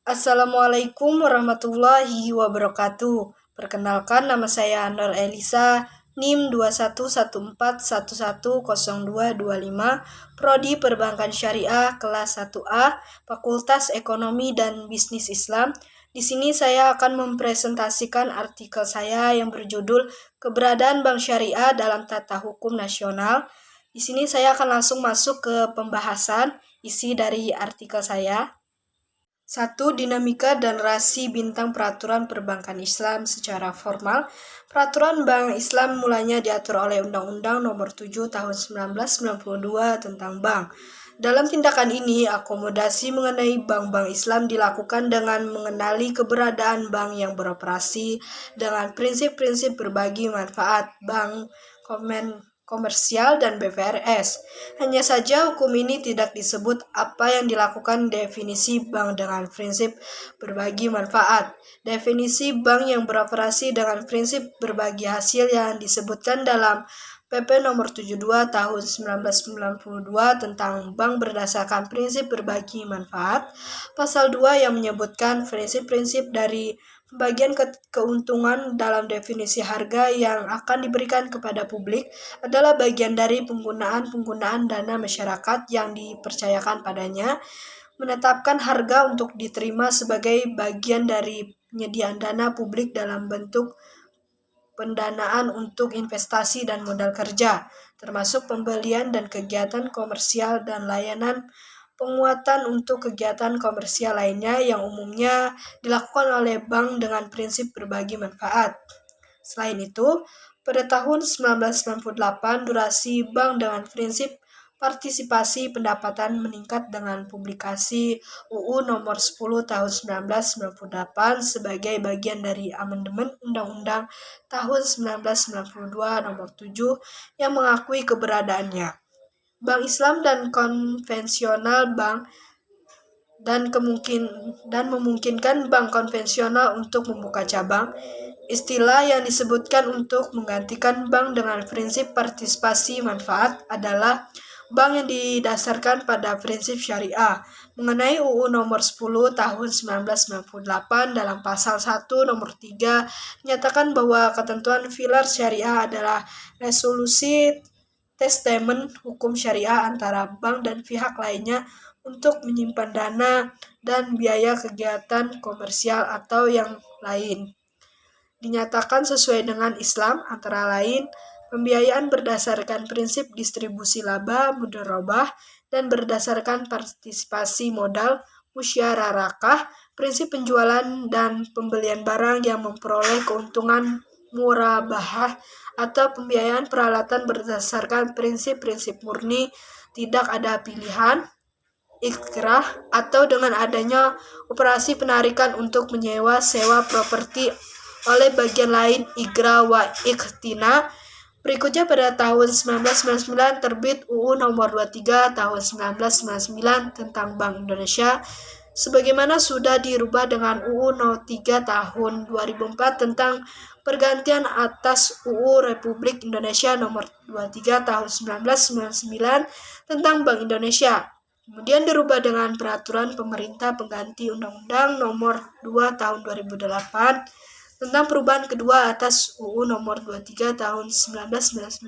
Assalamualaikum warahmatullahi wabarakatuh. Perkenalkan, nama saya Nur Elisa, NIM 2114110225, Prodi Perbankan Syariah kelas 1A, Fakultas Ekonomi dan Bisnis Islam. Di sini saya akan mempresentasikan artikel saya yang berjudul Keberadaan Bank Syariah dalam Tata Hukum Nasional. Di sini saya akan langsung masuk ke pembahasan isi dari artikel saya. 1. Dinamika dan rasi bintang peraturan perbankan Islam secara formal. Peraturan Bank Islam mulanya diatur oleh Undang-Undang Nomor 7 Tahun 1992 tentang bank. Dalam tindakan ini, akomodasi mengenai bank-bank Islam dilakukan dengan mengenali keberadaan bank yang beroperasi dengan prinsip-prinsip berbagi manfaat bank komersial dan BVRS. Hanya saja hukum ini tidak disebut apa yang dilakukan definisi bank dengan prinsip berbagi manfaat. Definisi bank yang beroperasi dengan prinsip berbagi hasil yang disebutkan dalam PP nomor 72 tahun 1992 tentang bank berdasarkan prinsip berbagi manfaat. Pasal 2 yang menyebutkan prinsip-prinsip dari pembagian keuntungan dalam definisi harga yang akan diberikan kepada publik adalah bagian dari penggunaan dana masyarakat yang dipercayakan padanya, menetapkan harga untuk diterima sebagai bagian dari penyediaan dana publik dalam bentuk pendanaan untuk investasi dan modal kerja, termasuk pembelian dan kegiatan komersial dan layanan penguatan untuk kegiatan komersial lainnya yang umumnya dilakukan oleh bank dengan prinsip berbagi manfaat. Selain itu, pada tahun 1998, durasi bank dengan prinsip partisipasi pendapatan meningkat dengan publikasi UU Nomor 10 Tahun 1998 sebagai bagian dari amandemen Undang-Undang Tahun 1992 Nomor 7 yang mengakui keberadaannya. Bank Islam dan konvensional bank dan memungkinkan bank konvensional untuk membuka cabang. Istilah yang disebutkan untuk menggantikan bank dengan prinsip partisipasi manfaat adalah bank yang didasarkan pada prinsip syariah. Mengenai UU Nomor 10 Tahun 1998 dalam pasal 1 nomor 3 menyatakan bahwa ketentuan pilar syariah adalah resolusi testament hukum syariah antara bank dan pihak lainnya untuk menyimpan dana dan biaya kegiatan komersial atau yang lain. Dinyatakan sesuai dengan Islam, antara lain pembiayaan berdasarkan prinsip distribusi laba mudharabah dan berdasarkan partisipasi modal musyarakah, prinsip penjualan dan pembelian barang yang memperoleh keuntungan murabahah, atau pembiayaan peralatan berdasarkan prinsip-prinsip murni, tidak ada pilihan, ikrah, atau dengan adanya operasi penarikan untuk menyewa sewa properti oleh bagian lain, igrah wa ikhtina. Berikutnya pada tahun 1999 terbit UU Nomor 23 Tahun 1999 tentang Bank Indonesia, sebagaimana sudah dirubah dengan UU No. 3 Tahun 2004 tentang pergantian atas UU Republik Indonesia Nomor 23 Tahun 1999 tentang Bank Indonesia. Kemudian dirubah dengan Peraturan Pemerintah Pengganti Undang-Undang Nomor 2 Tahun 2008 tentang perubahan kedua atas UU Nomor 23 Tahun 1999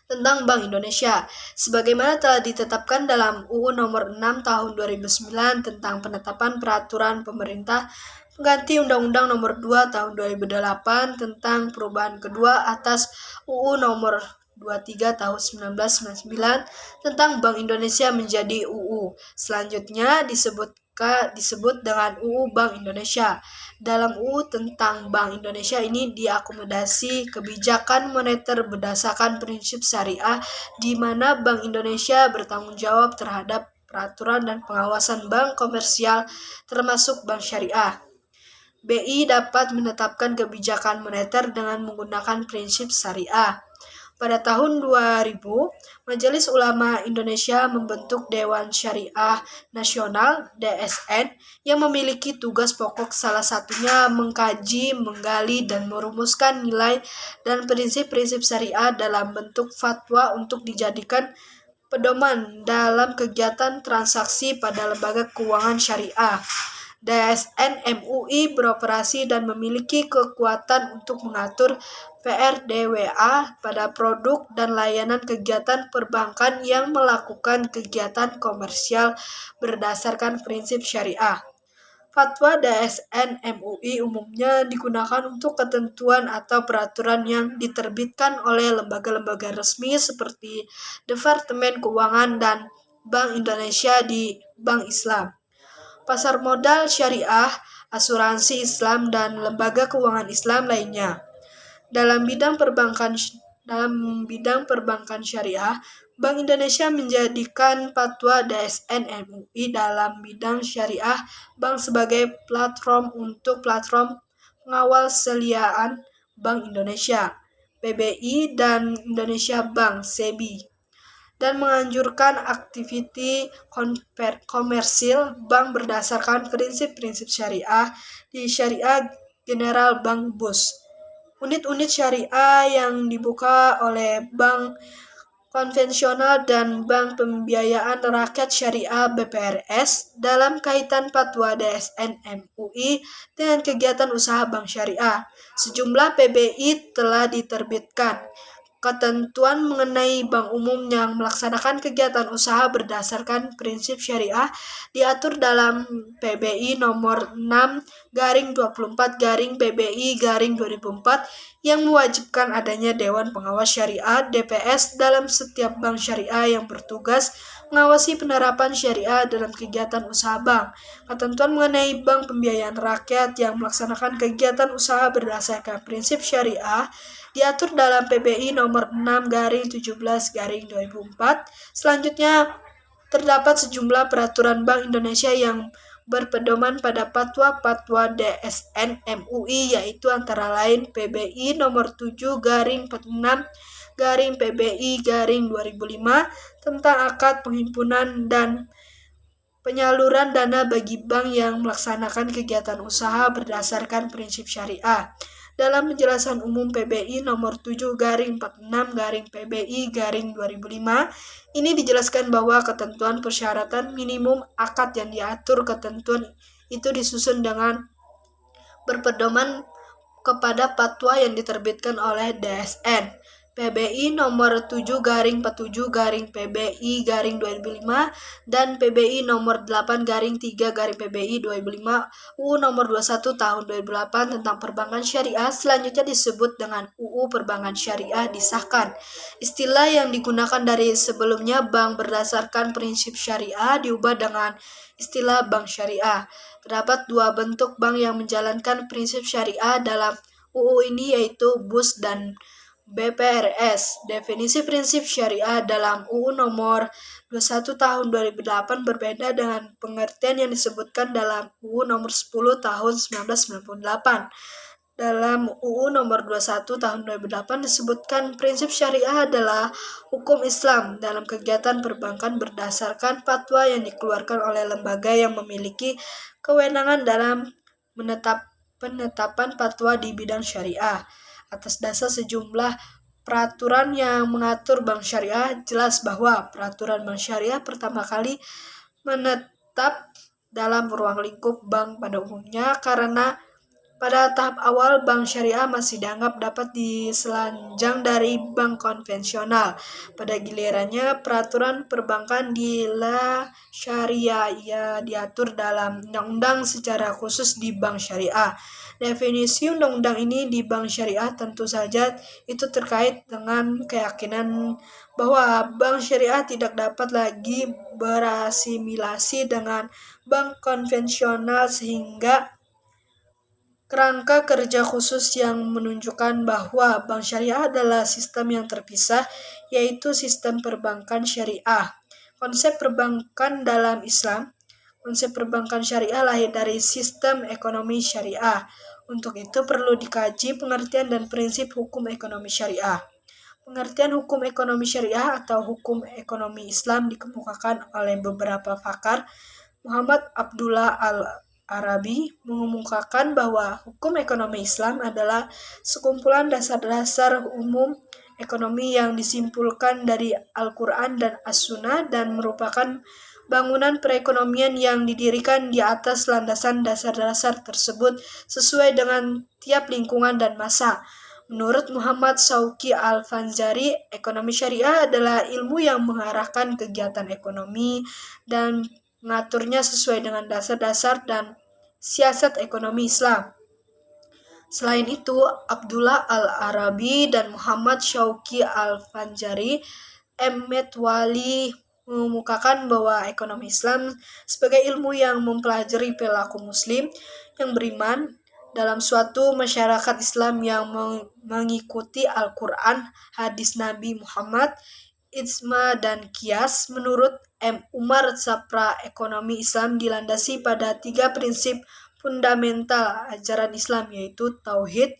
tentang Bank Indonesia, sebagaimana telah ditetapkan dalam UU Nomor 6 Tahun 2009 tentang penetapan Peraturan Pemerintah Pengganti Undang-Undang Nomor 2 Tahun 2008 tentang perubahan kedua atas UU Nomor 23 Tahun 1999 tentang Bank Indonesia menjadi UU. Selanjutnya disebut dengan UU Bank Indonesia. Dalam UU tentang Bank Indonesia ini diakomodasi kebijakan moneter berdasarkan prinsip syariah, di mana Bank Indonesia bertanggung jawab terhadap peraturan dan pengawasan bank komersial termasuk bank syariah. BI dapat menetapkan kebijakan moneter dengan menggunakan prinsip syariah. Pada tahun 2000, Majelis Ulama Indonesia membentuk Dewan Syariah Nasional (DSN) yang memiliki tugas pokok salah satunya mengkaji, menggali, dan merumuskan nilai dan prinsip-prinsip syariah dalam bentuk fatwa untuk dijadikan pedoman dalam kegiatan transaksi pada lembaga keuangan syariah. DSN MUI beroperasi dan memiliki kekuatan untuk mengatur PRDWA pada produk dan layanan kegiatan perbankan yang melakukan kegiatan komersial berdasarkan prinsip syariah. Fatwa DSN MUI umumnya digunakan untuk ketentuan atau peraturan yang diterbitkan oleh lembaga-lembaga resmi seperti Departemen Keuangan dan Bank Indonesia di Bank Islam, pasar modal syariah, asuransi Islam, dan lembaga keuangan Islam lainnya. Dalam bidang perbankan syariah, Bank Indonesia menjadikan Fatwa DSN MUI dalam bidang syariah bank sebagai platform pengawal seliaan Bank Indonesia, BBI, dan Indonesia Bank (SEBI), dan menganjurkan aktiviti komersil bank berdasarkan prinsip-prinsip syariah di Syariah General Bank BUS. Unit-unit syariah yang dibuka oleh bank konvensional dan Bank Pembiayaan Rakyat Syariah (BPRS) dalam kaitan Fatwa DSN MUI dengan kegiatan usaha bank syariah. Sejumlah PBI telah diterbitkan. Ketentuan mengenai bank umum yang melaksanakan kegiatan usaha berdasarkan prinsip syariah diatur dalam PBI nomor 6/24/PBI/2004 yang mewajibkan adanya Dewan Pengawas Syariah (DPS) dalam setiap bank syariah yang bertugas mengawasi penerapan syariah dalam kegiatan usaha bank. Ketentuan mengenai Bank Pembiayaan Rakyat yang melaksanakan kegiatan usaha berdasarkan prinsip syariah diatur dalam PBI nomor 6/17/2004. Selanjutnya, terdapat sejumlah peraturan Bank Indonesia yang berpedoman pada fatwa DSN MUI, yaitu antara lain PBI nomor 7/46/PBI/2005 tentang akad penghimpunan dan penyaluran dana bagi bank yang melaksanakan kegiatan usaha berdasarkan prinsip syariah. Dalam penjelasan umum PBI nomor 7/46/PBI/2005, ini dijelaskan bahwa ketentuan persyaratan minimum akad yang diatur ketentuan itu disusun dengan berpedoman kepada fatwa yang diterbitkan oleh DSN. PBI nomor 7/47/PBI/2005 dan PBI nomor 8/3/PBI/2005, UU nomor 21 tahun 2008 tentang perbankan syariah selanjutnya disebut dengan UU Perbankan Syariah disahkan. Istilah yang digunakan dari sebelumnya bank berdasarkan prinsip syariah diubah dengan istilah bank syariah. Terdapat dua bentuk bank yang menjalankan prinsip syariah dalam UU ini, yaitu BUS dan BPRS. Definisi prinsip syariah dalam UU nomor 21 tahun 2008 berbeda dengan pengertian yang disebutkan dalam UU nomor 10 tahun 1998. Dalam UU nomor 21 tahun 2008 disebutkan prinsip syariah adalah hukum Islam dalam kegiatan perbankan berdasarkan fatwa yang dikeluarkan oleh lembaga yang memiliki kewenangan dalam penetapan fatwa di bidang syariah. Atas dasar sejumlah peraturan yang mengatur bank syariah, jelas bahwa peraturan bank syariah pertama kali menetap dalam ruang lingkup bank pada umumnya karena pada tahap awal bank syariah masih dianggap dapat diselanjang dari bank konvensional. Pada gilirannya, peraturan perbankan di La Syariah diatur dalam undang-undang secara khusus di bank syariah. Definisi undang-undang ini di bank syariah tentu saja itu terkait dengan keyakinan bahwa bank syariah tidak dapat lagi berasimilasi dengan bank konvensional sehingga kerangka kerja khusus yang menunjukkan bahwa bank syariah adalah sistem yang terpisah, yaitu sistem perbankan syariah. Konsep perbankan dalam Islam. Konsep perbankan syariah lahir dari sistem ekonomi syariah. Untuk itu perlu dikaji pengertian dan prinsip hukum ekonomi syariah. Pengertian hukum ekonomi syariah atau hukum ekonomi Islam dikemukakan oleh beberapa pakar. Muhammad Abdullah Al-Arabi mengemukakan bahwa hukum ekonomi Islam adalah sekumpulan dasar-dasar umum ekonomi yang disimpulkan dari Al-Quran dan As-Sunnah dan merupakan bangunan perekonomian yang didirikan di atas landasan dasar-dasar tersebut sesuai dengan tiap lingkungan dan masa. Menurut Muhammad Shauki Al-Fanjari, ekonomi syariah adalah ilmu yang mengarahkan kegiatan ekonomi dan mengaturnya sesuai dengan dasar-dasar dan siasat ekonomi Islam. Selain itu, Abdullah Al-Arabi dan Muhammad Shauki Al-Fanjari Metwali mengemukakan bahwa ekonomi Islam sebagai ilmu yang mempelajari perilaku muslim yang beriman dalam suatu masyarakat Islam yang mengikuti Al-Quran, hadis Nabi Muhammad, ijma dan kias. Menurut M. Umar Sapra, ekonomi Islam dilandasi pada 3 prinsip fundamental ajaran Islam, yaitu tauhid,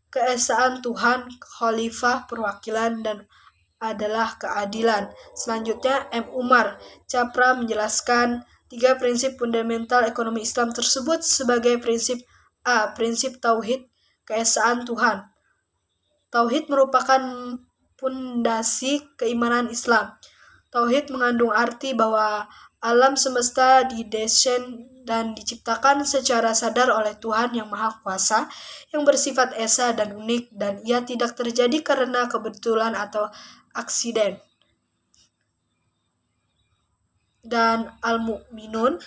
keesaan Tuhan, khalifah, perwakilan, dan adalah keadilan. Selanjutnya, M. Umar Capra menjelaskan 3 prinsip fundamental ekonomi Islam tersebut sebagai prinsip A. Prinsip tauhid, keesaan Tuhan. Tauhid merupakan pondasi keimanan Islam. Tauhid mengandung arti bahwa alam semesta didesain dan diciptakan secara sadar oleh Tuhan yang Maha Kuasa, yang bersifat esa dan unik, dan ia tidak terjadi karena kebetulan atau aksiden. Dan Al-Mu'minun,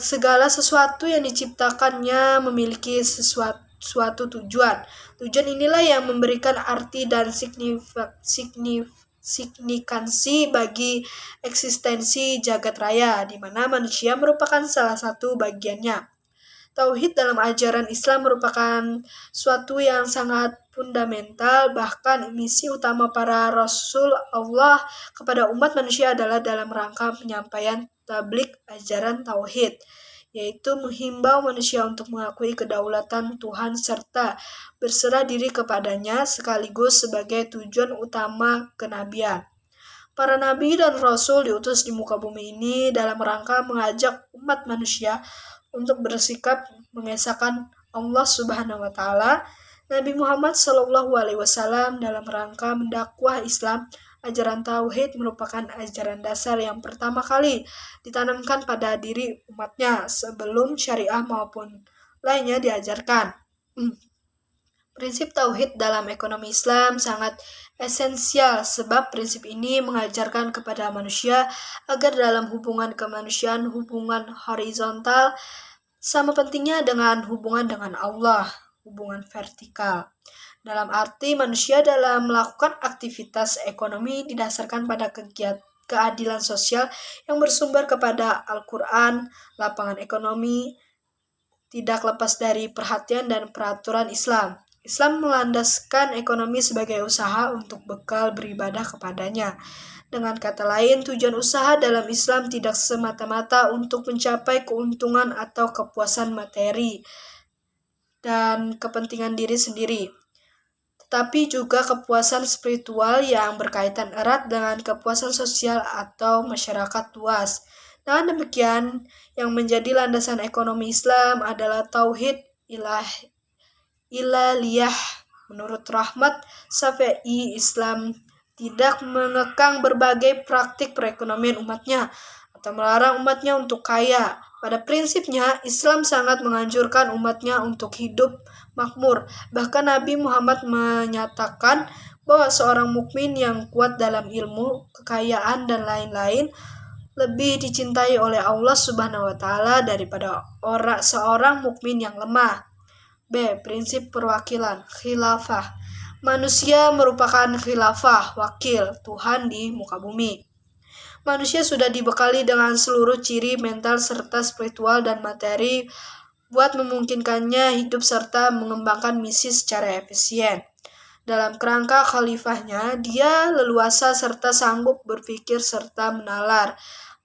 segala sesuatu yang diciptakannya memiliki suatu tujuan. Tujuan inilah yang memberikan arti dan signifikansi bagi eksistensi jagat raya, di mana manusia merupakan salah satu bagiannya. Tauhid dalam ajaran Islam merupakan suatu yang sangat fundamental, bahkan misi utama para Rasul Allah kepada umat manusia adalah dalam rangka penyampaian tabligh ajaran Tauhid, yaitu menghimbau manusia untuk mengakui kedaulatan Tuhan serta berserah diri kepadanya sekaligus sebagai tujuan utama kenabian. Para nabi dan rasul diutus di muka bumi ini dalam rangka mengajak umat manusia untuk bersikap mengesahkan Allah Subhanahu wa taala. Nabi Muhammad SAW dalam rangka mendakwah Islam, ajaran tauhid merupakan ajaran dasar yang pertama kali ditanamkan pada diri umatnya sebelum syariah maupun lainnya diajarkan. Prinsip tauhid dalam ekonomi Islam sangat esensial sebab prinsip ini mengajarkan kepada manusia agar dalam hubungan kemanusiaan, hubungan horizontal sama pentingnya dengan hubungan dengan Allah, hubungan vertikal. Dalam arti manusia dalam melakukan aktivitas ekonomi didasarkan pada keadilan sosial yang bersumber kepada Al-Quran. Lapangan ekonomi tidak lepas dari perhatian dan peraturan Islam. Islam melandaskan ekonomi sebagai usaha untuk bekal beribadah kepadanya. Dengan kata lain, tujuan usaha dalam Islam tidak semata-mata untuk mencapai keuntungan atau kepuasan materi dan kepentingan diri sendiri, tetapi juga kepuasan spiritual yang berkaitan erat dengan kepuasan sosial atau masyarakat luas. Dengan demikian, yang menjadi landasan ekonomi Islam adalah tauhid ilahiyah. Menurut Rahmat Syafi'i, Islam tidak mengekang berbagai praktik perekonomian umatnya atau melarang umatnya untuk kaya. Pada prinsipnya, Islam sangat menganjurkan umatnya untuk hidup makmur. Bahkan Nabi Muhammad menyatakan bahwa seorang mukmin yang kuat dalam ilmu, kekayaan, dan lain-lain lebih dicintai oleh Allah Subhanahu wa taala daripada seorang mukmin yang lemah. B. Prinsip perwakilan, khilafah. Manusia merupakan khilafah, wakil Tuhan di muka bumi. Manusia sudah dibekali dengan seluruh ciri mental serta spiritual dan materi buat memungkinkannya hidup serta mengembangkan misi secara efisien. Dalam kerangka khalifahnya, dia leluasa serta sanggup berpikir serta menalar,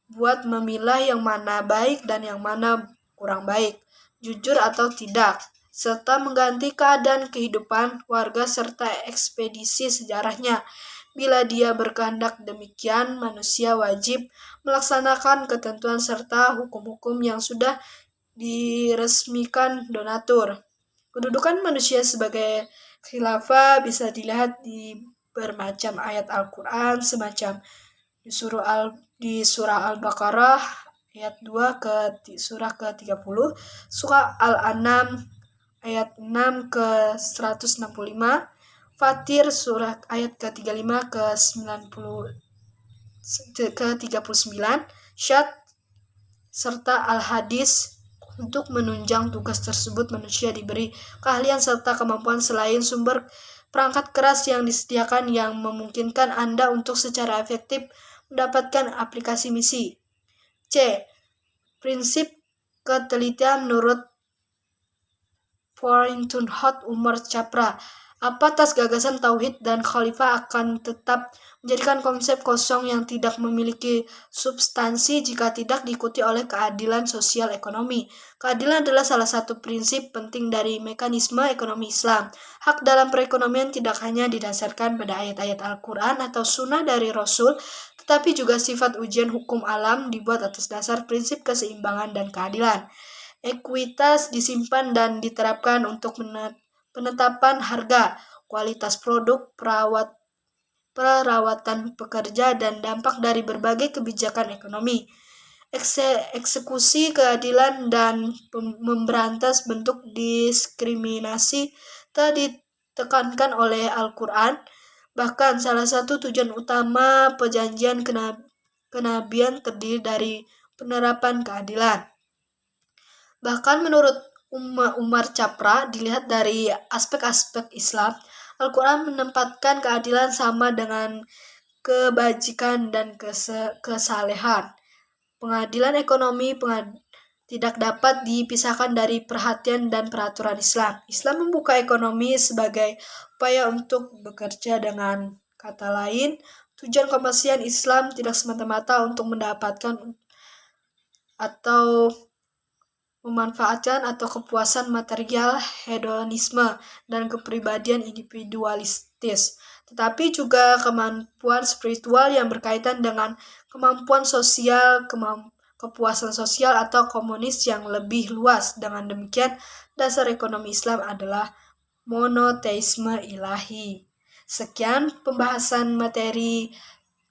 buat memilah yang mana baik dan yang mana kurang baik, jujur atau tidak, serta mengganti keadaan kehidupan warga serta ekspedisi sejarahnya. Bila dia berkehendak demikian, manusia wajib melaksanakan ketentuan serta hukum-hukum yang sudah diresmikan donatur. Kedudukan manusia sebagai Khilafah bisa dilihat di bermacam ayat Al-Quran, semacam di surah Al-Baqarah ayat 2 surah ke-30, surah Al-An'am ayat 6 ke 165, Fatir surah ayat ke-35 ke-39, Syad serta Al-Hadis. Untuk menunjang tugas tersebut, manusia diberi keahlian serta kemampuan selain sumber perangkat keras yang disediakan yang memungkinkan Anda untuk secara efektif mendapatkan aplikasi misi. C. Prinsip ketelitian menurut Hot Umar Chapra. Apa atas gagasan tauhid dan khalifah akan tetap menjadikan konsep kosong yang tidak memiliki substansi jika tidak diikuti oleh keadilan sosial ekonomi. Keadilan adalah salah satu prinsip penting dari mekanisme ekonomi Islam. Hak dalam perekonomian tidak hanya didasarkan pada ayat-ayat Al-Quran atau sunnah dari Rasul, tetapi juga sifat ujian hukum alam dibuat atas dasar prinsip keseimbangan dan keadilan. Ekuitas disimpan dan diterapkan untuk penetapan harga, kualitas produk, perawatan pekerja, dan dampak dari berbagai kebijakan ekonomi. Eksekusi keadilan dan memberantas bentuk diskriminasi telah ditekankan oleh Al-Quran. Bahkan salah satu tujuan utama perjanjian kenabian terdiri dari penerapan keadilan. Bahkan menurut Umar Chapra, dilihat dari aspek-aspek Islam, Al-Quran menempatkan keadilan sama dengan kebajikan dan kesalehan. Pengadilan ekonomi tidak dapat dipisahkan dari perhatian dan peraturan Islam. Islam membuka ekonomi sebagai upaya untuk bekerja. Dengan kata lain, tujuan komersial Islam tidak semata-mata untuk mendapatkan atau memanfaatkan atau kepuasan material, hedonisme, dan kepribadian individualistis, tetapi juga kemampuan spiritual yang berkaitan dengan kemampuan sosial, kepuasan sosial atau komunis yang lebih luas. Dengan demikian, dasar ekonomi Islam adalah monoteisme ilahi. Sekian pembahasan materi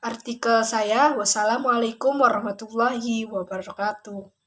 artikel saya. Wassalamualaikum warahmatullahi wabarakatuh.